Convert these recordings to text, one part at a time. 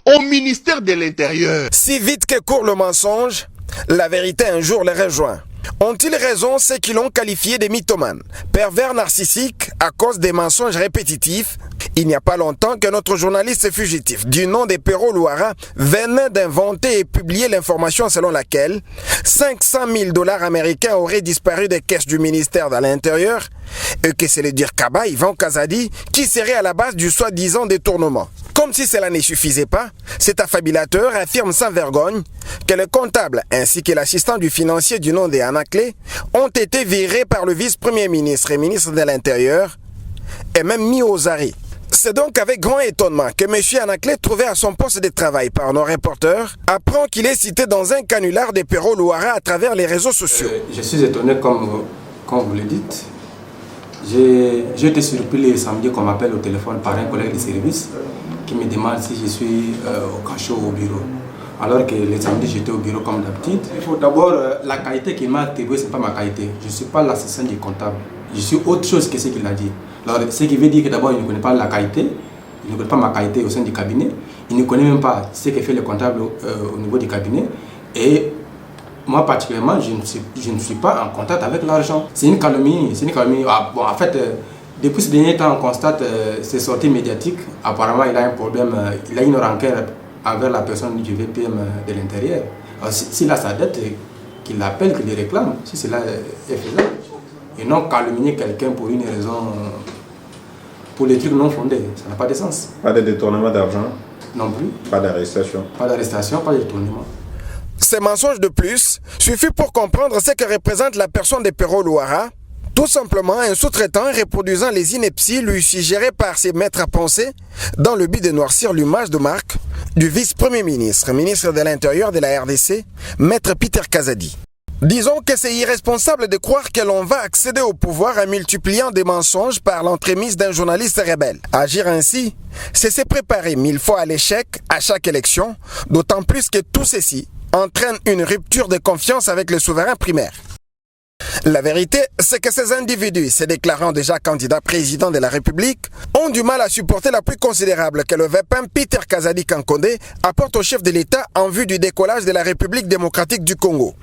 au ministère de l'Intérieur. Si vite que court le mensonge, la vérité un jour les rejoint. Ont-ils raison ceux qui l'ont qualifié de mythomane, pervers narcissique à cause des mensonges répétitifs? Il n'y a pas longtemps que notre journaliste fugitif du nom de Pero Louara venait d'inventer et publier l'information selon laquelle 500 000 $ américains auraient disparu des caisses du ministère de l'Intérieur et que c'est le dire Kaba Ivan Kazadi qui serait à la base du soi-disant détournement. Comme si cela ne suffisait pas, cet affabulateur affirme sans vergogne que le comptable ainsi que l'assistant du financier du nom de Anaclé ont été virés par le vice-premier ministre et ministre de l'Intérieur et même mis aux arrêts. C'est donc avec grand étonnement que M. Anaclé, trouvé à son poste de travail par nos reporters, apprend qu'il est cité dans un canular de Pero Louara à travers les réseaux sociaux. Je suis étonné comme vous le dites. J'ai été surpris le samedi qu'on m'appelle au téléphone par un collègue de service qui me demande si je suis au cachot au bureau. Alors que le samedi j'étais au bureau comme d'habitude. Il faut d'abord, la qualité qu'il m'a attribuée, ce n'est pas ma qualité. Je ne suis pas l'assistant du comptable. Je suis autre chose que ce qu'il a dit. Alors, ce qui veut dire que d'abord il ne connaît pas la qualité, il ne connaît pas ma qualité au sein du cabinet, il ne connaît même pas ce que fait le comptable au niveau du cabinet. Et moi particulièrement, je ne suis pas en contact avec l'argent. C'est une calomnie. Ah, bon, en fait, depuis ce dernier temps, on constate ces sorties médiatiques. Apparemment, il a un problème, il a une rancœur envers la personne du VPM de l'Intérieur. S'il a sa dette, qu'il l'appelle, qu'il les réclame, si cela est faisable. Et non calomnier quelqu'un pour une raison, pour des trucs non fondés. Ça n'a pas de sens. Pas de détournement d'argent? Non plus. Pas d'arrestation? Pas d'arrestation, pas de détournement. Ces mensonges de plus suffit pour comprendre ce que représente la personne de Pero Louara. Tout simplement un sous-traitant reproduisant les inepties lui suggérées par ses maîtres à penser dans le but de noircir l'image de marque du vice-premier ministre, ministre de l'Intérieur de la RDC, maître Peter Kazadi. Disons que c'est irresponsable de croire que l'on va accéder au pouvoir en multipliant des mensonges par l'entremise d'un journaliste rebelle. Agir ainsi, c'est se préparer 1000 fois à l'échec à chaque élection, d'autant plus que tout ceci entraîne une rupture de confiance avec le souverain primaire. La vérité, c'est que ces individus, se déclarant déjà candidats président de la République, ont du mal à supporter la plus considérable que le VPM Peter Kazadi Kankonde apporte au chef de l'État en vue du décollage de la République démocratique du Congo.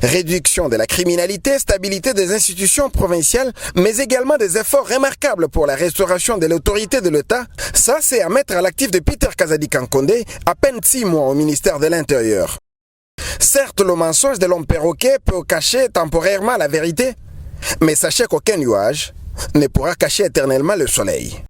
Réduction de la criminalité, stabilité des institutions provinciales, mais également des efforts remarquables pour la restauration de l'autorité de l'État, ça c'est à mettre à l'actif de Peter Kazadi Kankonde à peine 6 mois au ministère de l'Intérieur. Certes, le mensonge de l'homme perroquet peut cacher temporairement la vérité, mais sachez qu'aucun nuage ne pourra cacher éternellement le soleil.